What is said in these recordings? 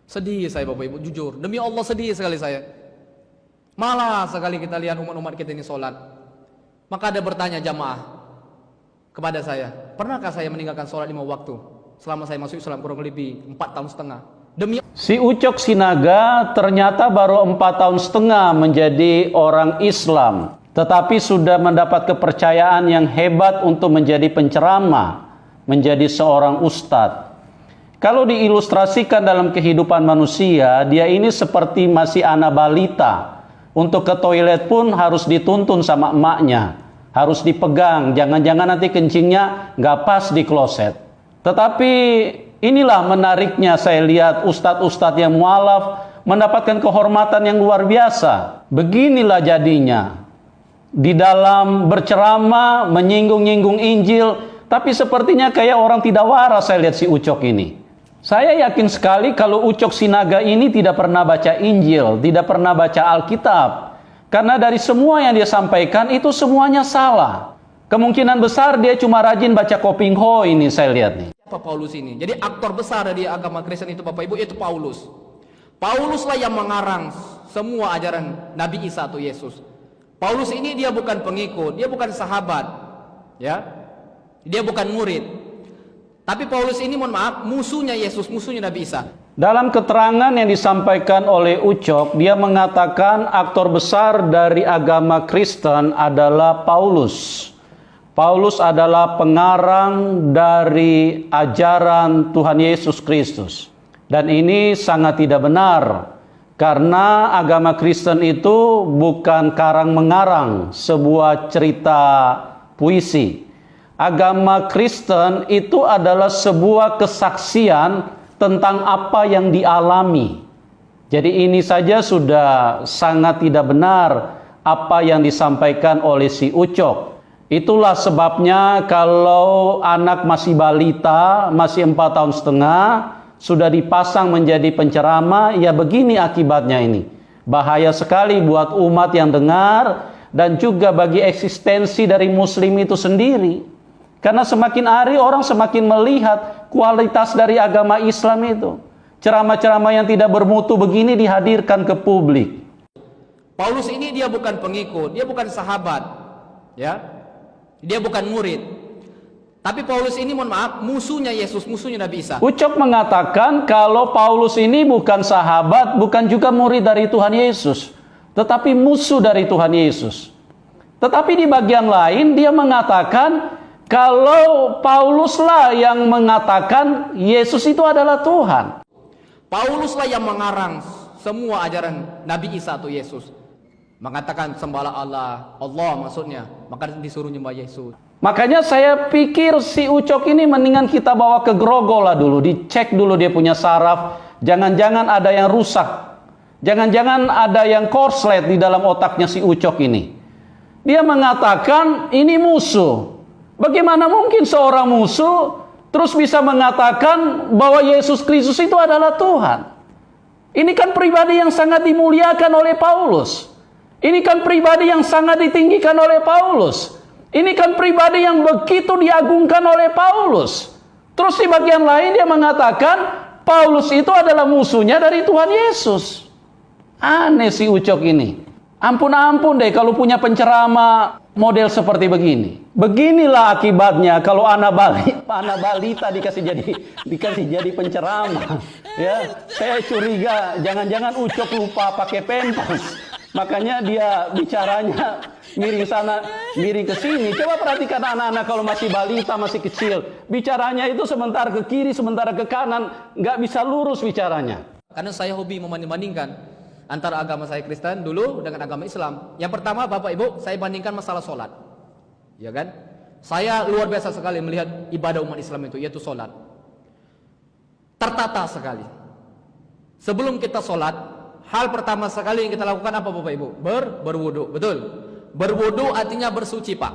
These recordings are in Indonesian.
Sedih saya Bapak Ibu, jujur. Demi Allah sedih sekali saya. Malah sekali kita lihat umat-umat kita ini sholat. Maka ada bertanya jamaah kepada saya, pernahkah saya meninggalkan sholat 5 waktu selama saya masuk Islam kurang lebih 4 tahun setengah? Demi Si Ucok Sinaga ternyata baru 4 tahun setengah menjadi orang Islam, tetapi sudah mendapat kepercayaan yang hebat untuk menjadi penceramah, menjadi seorang ustadz. Kalau diilustrasikan dalam kehidupan manusia, dia ini seperti masih anak balita. Untuk ke toilet pun harus dituntun sama emaknya, harus dipegang, jangan-jangan nanti kencingnya nggak pas di kloset. Tetapi inilah menariknya saya lihat ustadz-ustadz yang mualaf mendapatkan kehormatan yang luar biasa. Beginilah jadinya. Di dalam berceramah, menyinggung-nyinggung Injil, tapi sepertinya kayak orang tidak waras saya lihat si Ucok ini. Saya yakin sekali kalau Ucok Sinaga ini tidak pernah baca Injil, tidak pernah baca Alkitab. Karena dari semua yang dia sampaikan itu semuanya salah. Kemungkinan besar dia cuma rajin baca Kopingho ini saya lihat nih. siapa Paulus ini? Jadi aktor besar dari agama Kristen itu Bapak Ibu itu Paulus. Pauluslah yang mengarang semua ajaran Nabi Isa atau Yesus. Paulus ini dia bukan pengikut, dia bukan sahabat, ya, dia bukan murid. Tapi Paulus ini mohon maaf musuhnya Yesus, musuhnya Nabi Isa. Dalam keterangan yang disampaikan oleh Ucok, dia mengatakan aktor besar dari agama Kristen adalah Paulus. Paulus adalah pengarang dari ajaran Tuhan Yesus Kristus. Dan ini sangat tidak benar. Karena agama Kristen itu bukan karang-mengarang sebuah cerita puisi. Agama Kristen itu adalah sebuah kesaksian tentang apa yang dialami. Jadi ini saja sudah sangat tidak benar apa yang disampaikan oleh si Ucok. Itulah sebabnya kalau anak masih balita, masih 4 tahun setengah, sudah dipasang menjadi penceramah, ya begini akibatnya ini. Bahaya sekali buat umat yang dengar dan juga bagi eksistensi dari muslim itu sendiri. Karena semakin hari orang semakin melihat kualitas dari agama Islam itu. Ceramah-ceramah yang tidak bermutu begini dihadirkan ke publik. Paulus ini dia bukan pengikut, dia bukan sahabat, ya, dia bukan murid. Tapi Paulus ini mohon maaf musuhnya Yesus, musuhnya Nabi Isa. Ucok mengatakan kalau Paulus ini bukan sahabat, bukan juga murid dari Tuhan Yesus, tetapi musuh dari Tuhan Yesus. Tetapi di bagian lain dia mengatakan kalau Pauluslah yang mengatakan Yesus itu adalah Tuhan. Pauluslah yang mengarang semua ajaran Nabi Isa atau Yesus. Mengatakan sembahlah Allah, Allah maksudnya, maka disuruh nyembah Yesus. Makanya saya pikir si Ucok ini mendingan kita bawa ke Grogol lah dulu, dicek dulu dia punya saraf. Jangan-jangan ada yang rusak. Jangan-jangan ada yang korslet di dalam otaknya si Ucok ini. Dia mengatakan ini musuh. Bagaimana mungkin seorang musuh terus bisa mengatakan bahwa Yesus Kristus itu adalah Tuhan? Ini kan pribadi yang sangat dimuliakan oleh Paulus. Ini kan pribadi yang sangat ditinggikan oleh Paulus. Ini kan pribadi yang begitu diagungkan oleh Paulus. Terus di bagian lain dia mengatakan Paulus itu adalah musuhnya dari Tuhan Yesus. Aneh si Ucok ini. Ampun deh kalau punya penceramah model seperti begini. Beginilah akibatnya kalau anak balita dikasih jadi penceramah. Ya, saya curiga jangan-jangan Ucok lupa pakai pempes. Makanya dia bicaranya miring sana, miring ke sini. Coba perhatikan anak-anak kalau masih balita, masih kecil. Bicaranya itu sementara ke kiri, sementara ke kanan. Nggak bisa lurus bicaranya. Karena saya hobi membanding-bandingkan antara agama saya Kristen dulu dengan agama Islam. Yang pertama Bapak Ibu, saya bandingkan masalah sholat. Ya kan? Saya luar biasa sekali melihat ibadah umat Islam itu, yaitu sholat. Tertata sekali. Sebelum kita sholat, hal pertama sekali yang kita lakukan apa Bapak Ibu? Berwudu, betul. Berwudu artinya bersuci Pak.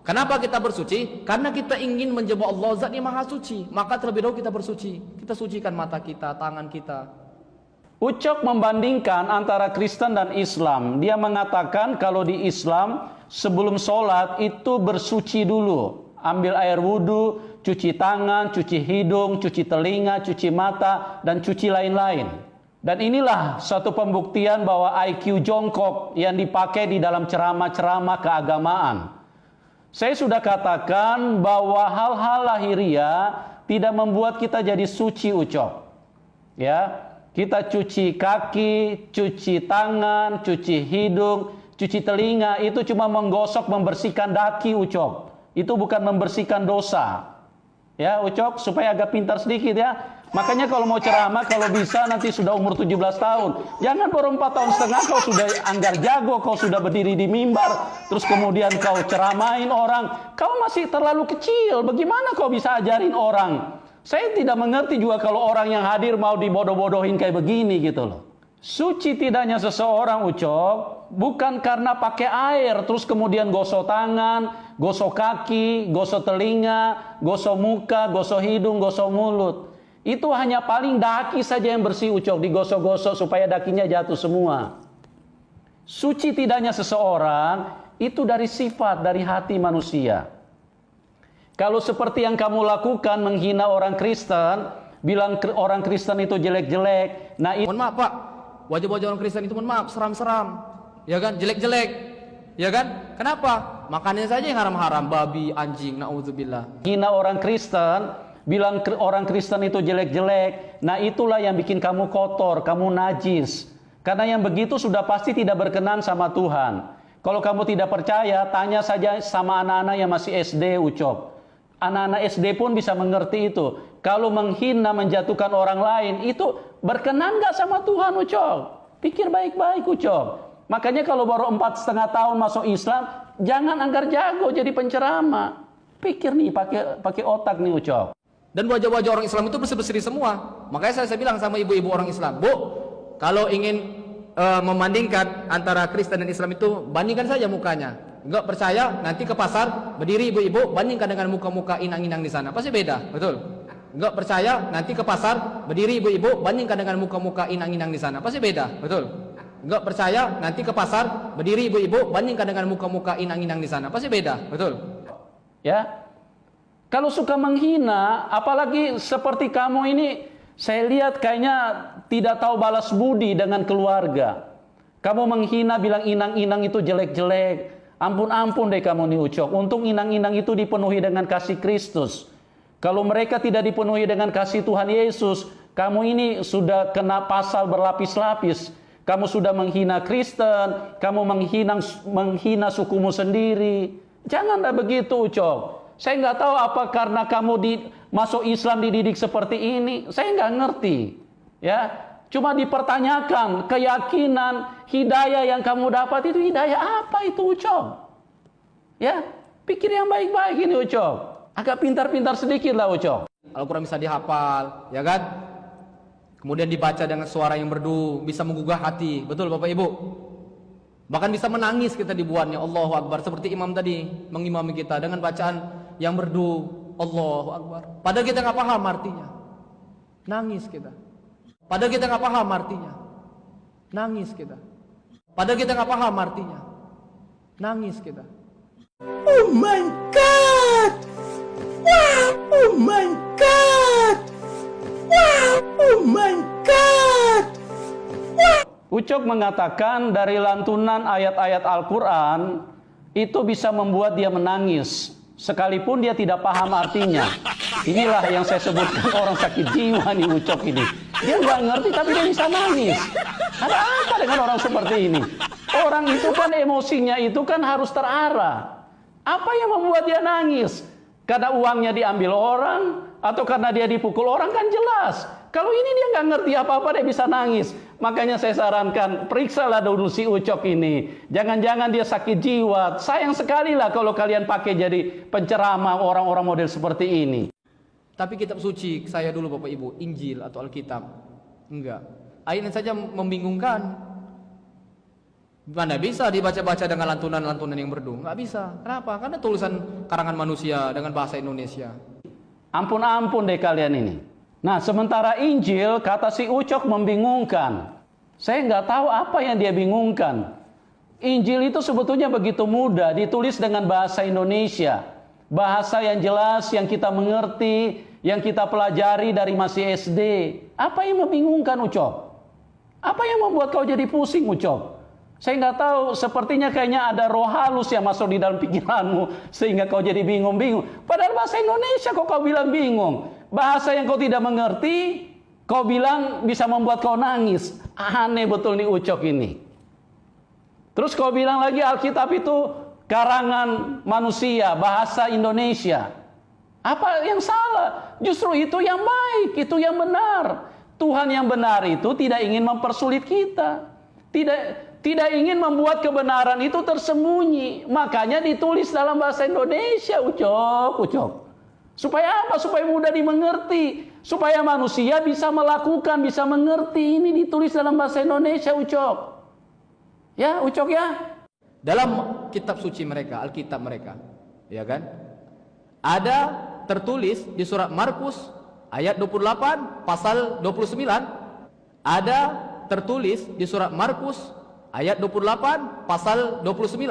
Kenapa kita bersuci? Karena kita ingin menjemput Allah Zat yang Maha Suci. Maka terlebih dahulu kita bersuci. Kita sucikan mata kita, tangan kita. Ucok membandingkan antara Kristen dan Islam. Dia mengatakan kalau di Islam sebelum sholat itu bersuci dulu. Ambil air wudhu, cuci tangan, cuci hidung, cuci telinga, cuci mata, dan cuci lain-lain. Dan inilah satu pembuktian bahwa IQ jongkok yang dipakai di dalam ceramah-ceramah keagamaan. Saya sudah katakan bahwa hal-hal lahiriah tidak membuat kita jadi suci, Ucok. Ya, kita cuci kaki, cuci tangan, cuci hidung, cuci telinga, itu cuma menggosok, membersihkan daki, Ucok. Itu bukan membersihkan dosa. Ya, Ucok, supaya agak pintar sedikit ya. Makanya kalau mau ceramah, kalau bisa nanti sudah umur 17 tahun. Jangan baru 4 tahun setengah kau sudah anggar jago, kau sudah berdiri di mimbar, terus kemudian kau ceramain orang. Kau masih terlalu kecil, bagaimana kau bisa ajarin orang? Saya tidak mengerti juga kalau orang yang hadir mau dibodoh-bodohin kayak begini gitu loh. Suci tidaknya seseorang, Ucok, bukan karena pakai air, terus kemudian gosok tangan, gosok kaki, gosok telinga, gosok muka, gosok hidung, gosok mulut. Itu hanya paling daki saja yang bersih, Ucok, digosok-gosok supaya dakinya jatuh semua. Suci tidaknya seseorang itu dari sifat, dari hati manusia. Kalau seperti yang kamu lakukan, menghina orang Kristen, bilang orang Kristen itu jelek-jelek. Nah, Mohon maaf Pak, wajah-wajah orang Kristen itu mohon maaf, seram-seram, ya kan, jelek-jelek, ya kan? Kenapa? Makannya saja yang haram-haram, babi, anjing, naudzubillah. hina orang Kristen, bilang orang Kristen itu jelek-jelek. Nah, itulah yang bikin kamu kotor, kamu najis. Karena yang begitu sudah pasti tidak berkenan sama Tuhan. Kalau kamu tidak percaya, tanya saja sama anak-anak yang masih SD, Ucok. Anak-anak SD pun bisa mengerti itu. Kalau menghina, menjatuhkan orang lain, itu berkenan gak sama Tuhan, Ucok? Pikir baik-baik, Ucok. Makanya kalau baru 4,5 tahun masuk Islam, jangan anggar jago jadi penceramah. Pikir nih, pakai otak nih, Ucok. Dan wajah-wajah orang Islam itu bersih-bersih semua. Makanya saya bilang sama ibu-ibu orang Islam, Bu, kalau ingin membandingkan antara Kristen dan Islam itu, bandingkan saja mukanya. Enggak percaya, nanti ke pasar, berdiri ibu-ibu, bandingkan dengan muka-muka inang-inang di sana. Pasti beda, betul? Enggak percaya, nanti ke pasar, berdiri ibu-ibu, bandingkan dengan muka-muka inang-inang di sana. Pasti beda, betul? Enggak percaya, nanti ke pasar, berdiri ibu-ibu, bandingkan dengan muka-muka inang-inang di sana. Pasti beda, betul? Ya. Kalau suka menghina, apalagi seperti kamu ini, saya lihat kayaknya tidak tahu balas budi dengan keluarga. Kamu menghina, bilang inang-inang itu jelek-jelek. Ampun-ampun deh kamu nih, Ucok. Untung inang-inang itu dipenuhi dengan kasih Kristus. Kalau mereka tidak dipenuhi dengan kasih Tuhan Yesus, kamu ini sudah kena pasal berlapis-lapis. Kamu sudah menghina Kristen, kamu menghina sukumu sendiri. Janganlah begitu, Ucok. Saya nggak tahu apa karena kamu masuk Islam dididik seperti ini. Saya nggak ngerti. Ya, cuma dipertanyakan keyakinan, hidayah yang kamu dapat itu hidayah apa itu, Ucok? Ya, pikir yang baik-baik ini, Ucok. Agak pintar-pintar sedikit lah, Ucok. Al-Quran bisa dihafal, ya kan? Kemudian dibaca dengan suara yang merdu, bisa menggugah hati. Betul Bapak Ibu? Bahkan bisa menangis kita dibuatnya. Allahu Akbar. Seperti imam tadi mengimami kita dengan bacaan yang merdu. Allahu Akbar. Padahal kita nggak paham artinya. Nangis kita. Padahal kita nggak paham artinya. Nangis kita. Padahal kita nggak paham artinya. Nangis kita. Oh my God! Wow! Oh my God! Wow! Oh my God! Ucok mengatakan dari lantunan ayat-ayat Al-Quran itu bisa membuat dia menangis sekalipun dia tidak paham artinya. Inilah yang saya sebutkan orang sakit jiwa nih, Ucok ini. Dia nggak ngerti tapi dia bisa nangis. Ada apa dengan orang seperti ini? Orang itu kan emosinya itu kan harus terarah. Apa yang membuat dia nangis? Karena uangnya diambil orang atau karena dia dipukul orang kan jelas. Kalau ini dia nggak ngerti apa-apa dia bisa nangis. Makanya saya sarankan periksalah dulu si Ucok ini. Jangan-jangan dia sakit jiwa. Sayang sekali lah kalau kalian pakai jadi penceramah orang-orang model seperti ini. Tapi kitab suci saya dulu Bapak Ibu, Injil atau Alkitab, enggak. Ayatnya saja membingungkan. Mana bisa dibaca-baca dengan lantunan-lantunan yang merdu? Enggak bisa. Kenapa? Karena tulisan karangan manusia dengan bahasa Indonesia. Ampun-ampun deh kalian ini. Nah, sementara Injil kata si Ucok membingungkan. Saya nggak tahu apa yang dia bingungkan. Injil itu sebetulnya begitu mudah, ditulis dengan bahasa Indonesia. Bahasa yang jelas, yang kita mengerti, yang kita pelajari dari masih SD. Apa yang membingungkan, Ucok? Apa yang membuat kau jadi pusing, Ucok? Saya nggak tahu, sepertinya kayaknya ada roh halus yang masuk di dalam pikiranmu sehingga kau jadi bingung-bingung. Padahal bahasa Indonesia kok kau bilang bingung. Bahasa yang kau tidak mengerti, kau bilang bisa membuat kau nangis. Aneh betul nih Ucok ini. Terus kau bilang lagi Alkitab itu karangan manusia, bahasa Indonesia. Apa yang salah? Justru itu yang baik, itu yang benar. Tuhan yang benar itu tidak ingin mempersulit kita. Tidak ingin membuat kebenaran itu tersembunyi. Makanya ditulis dalam bahasa Indonesia, Ucok. Supaya apa? Supaya mudah dimengerti. Supaya manusia bisa melakukan, bisa mengerti. Ini ditulis dalam bahasa Indonesia, Ucok. Ya, Ucok ya. Dalam kitab suci mereka, Alkitab mereka, ya kan? Ada tertulis di surat Markus ayat 28 pasal 29. Ada tertulis di surat Markus ayat 28 pasal 29.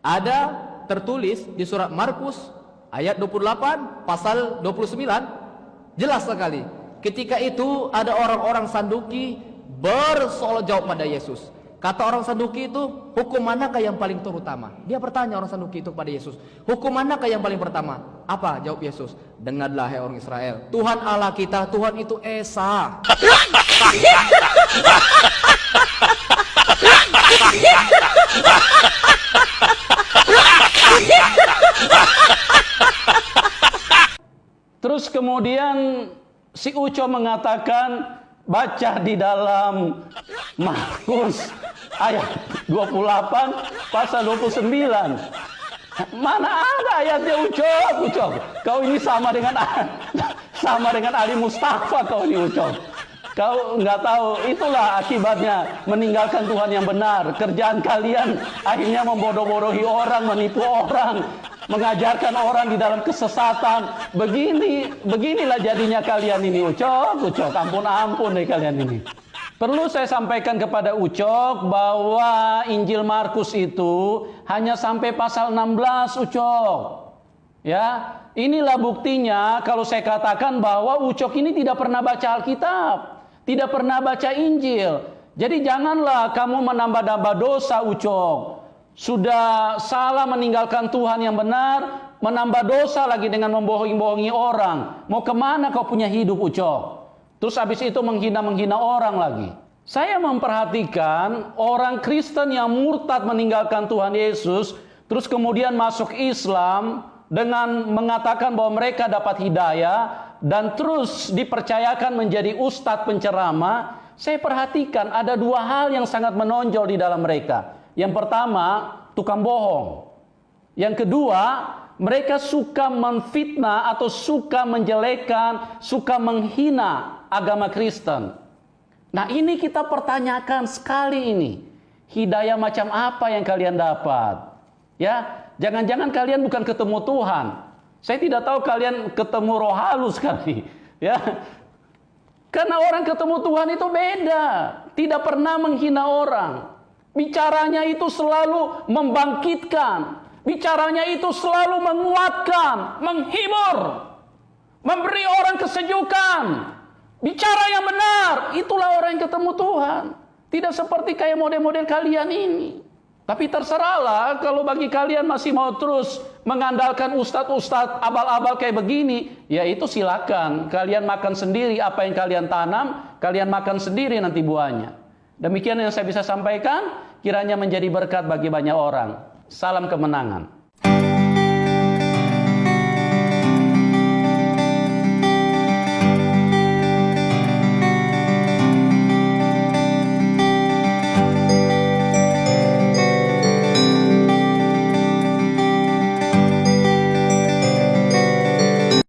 Ada tertulis di surat Markus ayat 28 pasal 29. Jelas sekali. Ketika itu ada orang-orang Saduki bersoal jawab pada Yesus. Kata orang Saduki itu, hukum manakah yang paling terutama? Dia bertanya orang Saduki itu kepada Yesus, hukum manakah yang paling pertama? Apa? Jawab Yesus, dengarlah hai orang Israel, Tuhan Allah kita, Tuhan itu Esa. Terus kemudian si Uco mengatakan, baca di dalam Markus ayat 28 pasal 29. Mana ada ayatnya, Ucok? Kau ini sama dengan Ali Mustafa kau ini, Ucok. Kau nggak tahu, itulah akibatnya meninggalkan Tuhan yang benar. Kerjaan kalian akhirnya membodoh-bodohi orang, menipu orang, mengajarkan orang di dalam kesesatan. Beginilah jadinya kalian ini, Ucok. Ampun deh kalian ini. Perlu saya sampaikan kepada Ucok bahwa Injil Markus itu hanya sampai pasal 16, Ucok. Ya, inilah buktinya kalau saya katakan bahwa Ucok ini tidak pernah baca Alkitab, tidak pernah baca Injil. Jadi janganlah kamu menambah-nambah dosa, Ucok. Sudah salah meninggalkan Tuhan yang benar, menambah dosa lagi dengan membohongi orang. Mau kemana kau punya hidup, Ucok? Terus habis itu menghina orang lagi. Saya memperhatikan orang Kristen yang murtad meninggalkan Tuhan Yesus, terus kemudian masuk Islam dengan mengatakan bahwa mereka dapat hidayah dan terus dipercayakan menjadi ustadz penceramah. Saya perhatikan ada dua hal yang sangat menonjol di dalam mereka. Yang pertama, tukang bohong. Yang kedua, mereka suka menfitnah atau suka menjelekkan, suka menghina agama Kristen. Nah, ini kita pertanyakan sekali ini. Hidayah macam apa yang kalian dapat? Ya, jangan-jangan kalian bukan ketemu Tuhan. Saya tidak tahu kalian ketemu roh halus kali. Ya, karena orang ketemu Tuhan itu beda. Tidak pernah menghina orang. Bicaranya itu selalu membangkitkan. Bicaranya itu selalu menguatkan, menghibur, memberi orang kesejukan. Bicara yang benar, itulah orang yang ketemu Tuhan. Tidak seperti kayak model-model kalian ini. Tapi terserahlah kalau bagi kalian masih mau terus mengandalkan ustadz-ustadz abal-abal kayak begini, ya itu silakan. Kalian makan sendiri apa yang kalian tanam, kalian makan sendiri nanti buahnya. Demikian yang saya bisa sampaikan, kiranya menjadi berkat bagi banyak orang. Salam kemenangan.